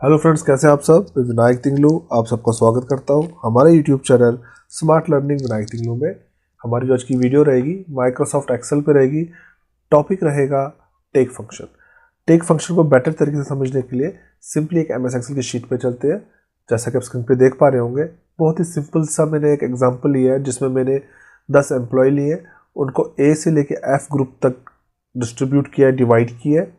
Hello friends, कैसे हैं आप सब। मैं विनायक तिंगलू आप सबका स्वागत करता हूं हमारे YouTube channel smart learning Vinayak Tinglu में। हमारी जो आज की वीडियो रहेगी माइक्रोसॉफ्ट एक्सेल पे रहेगी। टॉपिक रहेगा टेक फंक्शन। टेक फंक्शन को बेटर तरीके से समझने के लिए सिंपली एक एमएस एक्सेल की शीट पे चलते हैं। जैसा कि आप स्क्रीन पे देख पा रहे होंगे, बहुत ही सिंपल सा मैंने एक एग्जाम्पल लिया है जिसमें मैंने 10 एम्प्लॉय लिए, उनको ए से लेके एफ ग्रुप तक डिस्ट्रीब्यूट किया है, डिवाइड किया है,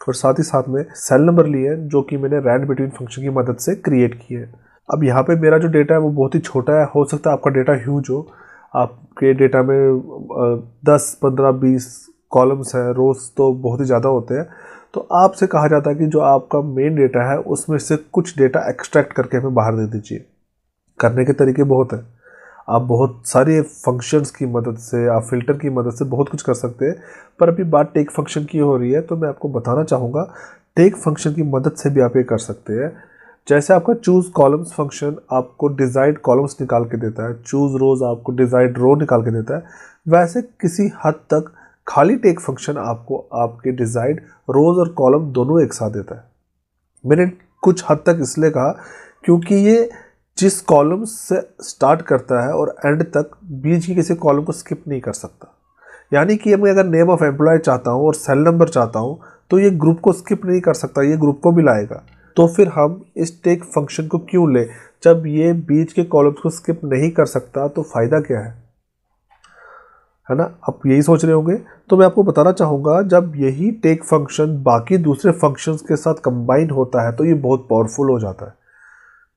और साथ ही साथ में सेल नंबर लिए हैं जो कि मैंने रैंड बिटवीन फंक्शन की मदद से क्रिएट किए हैं। अब यहाँ पे मेरा जो डेटा है वो बहुत ही छोटा है, हो सकता है आपका डेटा ह्यूज हो। आपके डेटा में 10, 15, 20 कॉलम्स हैं, रोज तो बहुत ही ज़्यादा होते हैं। तो आपसे कहा जाता है कि जो आपका मेन डेटा है उसमें से कुछ डेटा एक्सट्रैक्ट करके हमें बाहर दे दीजिए। करने के तरीके बहुत हैं, आप बहुत सारे फंक्शंस की मदद से, आप फिल्टर की मदद से बहुत कुछ कर सकते हैं। पर अभी बात टेक फंक्शन की हो रही है तो मैं आपको बताना चाहूँगा टेक फंक्शन की मदद से भी आप ये कर सकते हैं। जैसे आपका चूज़ कॉलम्स फंक्शन आपको डिजाइड कॉलम्स निकाल के देता है, चूज़ रोज आपको डिजाइड रो निकाल के देता है, वैसे किसी हद तक खाली टेक फंक्शन आपको आपके डिजाइड रोज और कॉलम दोनों एक साथ देता है। मैंने कुछ हद तक इसलिए कहा क्योंकि ये जिस कॉलम से स्टार्ट करता है और एंड तक बीच की किसी कॉलम को स्किप नहीं कर सकता। यानी कि मैं अगर नेम ऑफ एम्प्लॉय चाहता हूँ और सेल नंबर चाहता हूँ तो ये ग्रुप को स्किप नहीं कर सकता, ये ग्रुप को भी लाएगा। तो फिर हम इस टेक फंक्शन को क्यों ले, जब ये बीच के कॉलम्स को स्किप नहीं कर सकता तो फायदा क्या है ना। आप यही सोच रहे होंगे। तो मैं आपको बताना चाहूँगा, जब यही टेक फंक्शन बाकी दूसरे फंक्शंस के साथ कंबाइन होता है तो ये बहुत पावरफुल हो जाता है।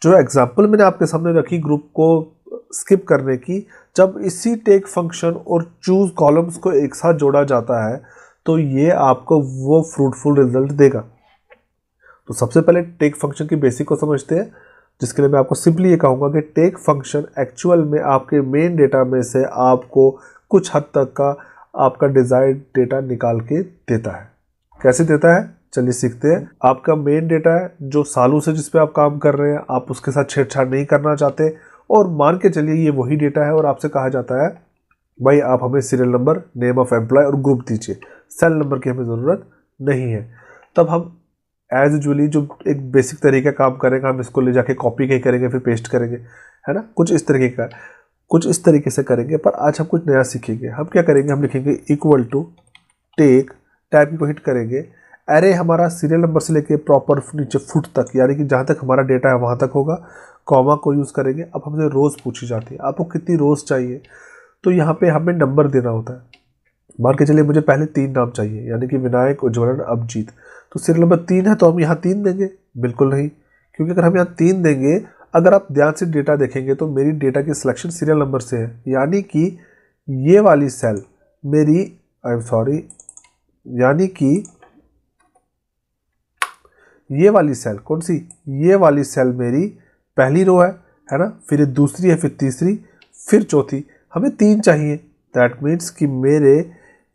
जो एग्जाम्पल मैंने आपके सामने रखी ग्रुप को स्किप करने की, जब इसी टेक फंक्शन और चूज कॉलम्स को एक साथ जोड़ा जाता है तो ये आपको वो फ्रूटफुल रिजल्ट देगा। तो सबसे पहले टेक फंक्शन की बेसिक को समझते हैं, जिसके लिए मैं आपको सिंपली ये कहूँगा कि टेक फंक्शन एक्चुअल में आपके मेन डेटा में से आपको कुछ हद तक का आपका डिजायर्ड डेटा निकाल के देता है। कैसे देता है चलिए सीखते हैं। आपका मेन डेटा है जो सालों से जिस पे आप काम कर रहे हैं, आप उसके साथ छेड़छाड़ नहीं करना चाहते, और मान के चलिए ये वही डेटा है और आपसे कहा जाता है भाई आप हमें serial number, name of employee और ग्रुप दीजिए, सेल नंबर की हमें ज़रूरत नहीं है। तब हम एज यूजुअली जो एक बेसिक तरीका काम करेंगे, हम इसको ले जाके कॉपी कहीं करेंगे फिर पेस्ट करेंगे, है ना। कुछ इस तरीके से करेंगे। पर आज हम कुछ नया सीखेंगे। हम क्या करेंगे, हम लिखेंगे इक्वल टू टेक, टैब को हिट करेंगे, एरे हमारा सीरियल नंबर से लेके प्रॉपर नीचे फुट तक, यानी कि जहाँ तक हमारा डेटा है वहाँ तक होगा। कॉमा को यूज़ करेंगे। अब हमसे रोज़ पूछी जाती है आपको कितनी रोज़ चाहिए, तो यहाँ पे हमें नंबर देना होता है। मान के चलिए मुझे पहले 3 नाम चाहिए, यानी कि विनायक, उज्ज्वलन, अभिजीत। तो सीरियल नंबर 3 है तो हम यहाँ 3 देंगे? बिल्कुल नहीं, क्योंकि अगर हम यहाँ 3 देंगे, अगर आप ध्यान से डेटा देखेंगे तो मेरी डेटा की सिलेक्शन सीरियल नंबर से है, यानी कि ये वाली सेल मेरी, आई एम सॉरी, यानी कि ये वाली सेल कौन सी, ये वाली सेल मेरी पहली रो है ना, फिर ये दूसरी है, फिर तीसरी, फिर चौथी। हमें 3 चाहिए। दैट मीन्स कि मेरे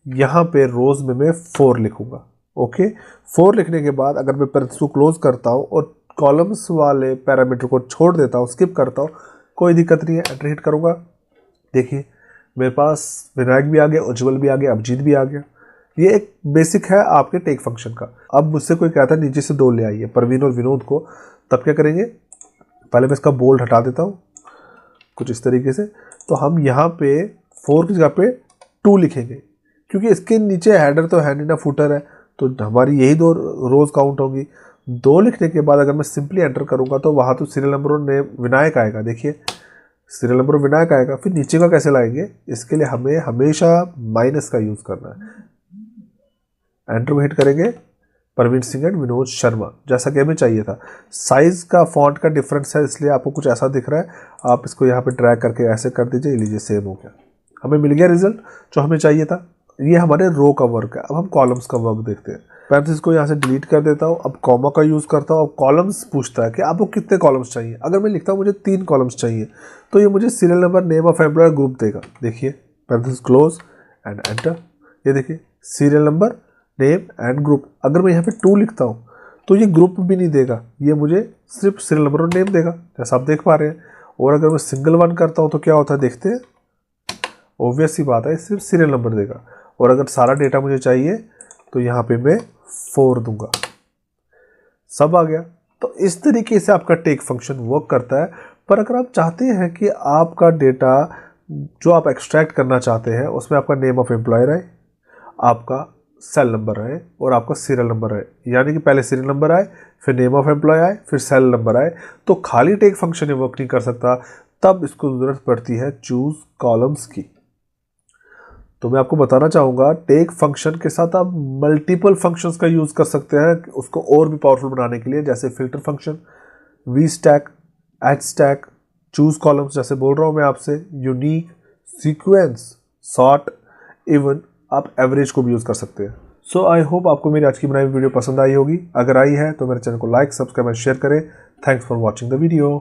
यहाँ पे रोज में मैं 4 लिखूंगा। ओके, 4 लिखने के बाद अगर मैं पेरेंथेसिस को क्लोज करता हूँ और कॉलम्स वाले पैरामीटर को छोड़ देता हूँ, स्किप करता हूँ, कोई दिक्कत नहीं है, एंटर हिट करूँगा। देखिए मेरे पास विनायक भी आ गया, उज्ज्वल भी आ गया, अभिजीत भी आ गया। ये एक बेसिक है आपके टेक फंक्शन का। अब मुझसे कोई कहता है नीचे से 2 ले आइए, परवीन और विनोद को, तब क्या करेंगे, पहले मैं इसका बोल्ड हटा देता हूँ कुछ इस तरीके से। तो हम यहाँ पे 4 की जगह पे 2 लिखेंगे, क्योंकि इसके नीचे हेडर तो है नहीं ना, फुटर है, तो हमारी यही 2 रोज काउंट होंगी। 2 लिखने के बाद अगर मैं सिंपली एंटर करूँगा तो वहाँ तो सीरियल नंबर और नेम विनायक आएगा। देखिए सीरियल नंबर विनायक आएगा। फिर नीचे का कैसे लाएंगे, इसके लिए हमें हमेशा माइनस का यूज़ करना है। एंटर को हिट करेंगे, परवीन सिंह एंड विनोद शर्मा, जैसा कि हमें चाहिए था। साइज का फॉन्ट का डिफरेंस है, इसलिए आपको कुछ ऐसा दिख रहा है। आप इसको यहाँ पे ड्रैग करके ऐसे कर दीजिए, ये लीजिए सेम हो गया, हमें मिल गया रिजल्ट जो हमें चाहिए था। ये हमारे रो का वर्क है। अब हम कॉलम्स का वर्क देखते हैं। पैरेंथेसिस को यहाँ से डिलीट कर देता हूँ, अब कॉमा का यूज़ करता हूँ। अब कॉलम्स पूछता है कि आपको कितने कॉलम्स चाहिए। अगर मैं लिखता हूँ मुझे 3 कॉलम्स चाहिए, तो ये मुझे serial number, name of employer, group देगा। देखिए पैरेंथेसिस क्लोज एंड एंटर, ये देखिए serial number, name and group. अगर मैं यहाँ पे 2 लिखता हूँ तो ये ग्रुप भी नहीं देगा, ये मुझे सिर्फ सीरियल नंबर और नेम देगा, जैसा आप देख पा रहे हैं। और अगर मैं सिंगल 1 करता हूँ तो क्या होता है देखते हैं। ऑब्वियस सी बात है, सिर्फ सीरियल नंबर देगा। और अगर सारा डेटा मुझे चाहिए तो यहाँ पे मैं 4 दूंगा। सब आ गया। तो इस तरीके से आपका टेक फंक्शन वर्क करता है। पर अगर आप चाहते हैं कि आपका डेटा जो आप एक्सट्रैक्ट करना चाहते हैं उसमें आपका नेम ऑफ एम्प्लॉयर आए, आपका सेल नंबर आए और आपका सीरियल नंबर आए, यानी कि पहले सीरियल नंबर आए, फिर नेम ऑफ एम्प्लॉय आए, फिर सेल नंबर आए, तो खाली टेक फंक्शन ये वर्क नहीं कर सकता। तब इसको ज़रूरत पड़ती है चूज कॉलम्स की। तो मैं आपको बताना चाहूँगा टेक फंक्शन के साथ आप मल्टीपल फंक्शंस का यूज़ कर सकते हैं उसको और भी पावरफुल बनाने के लिए, जैसे filter function, V stack, H stack, choose columns जैसे बोल रहा हूँ मैं आपसे, यूनिक, सीक्वेंस, सॉर्ट, इवन आप एवरेज को भी यूज़ कर सकते हैं। सो आई होप आपको मेरी आज की बनाई वीडियो पसंद आई होगी। अगर आई है तो मेरे चैनल को लाइक, सब्सक्राइब एंड शेयर करें। Thanks for watching the video.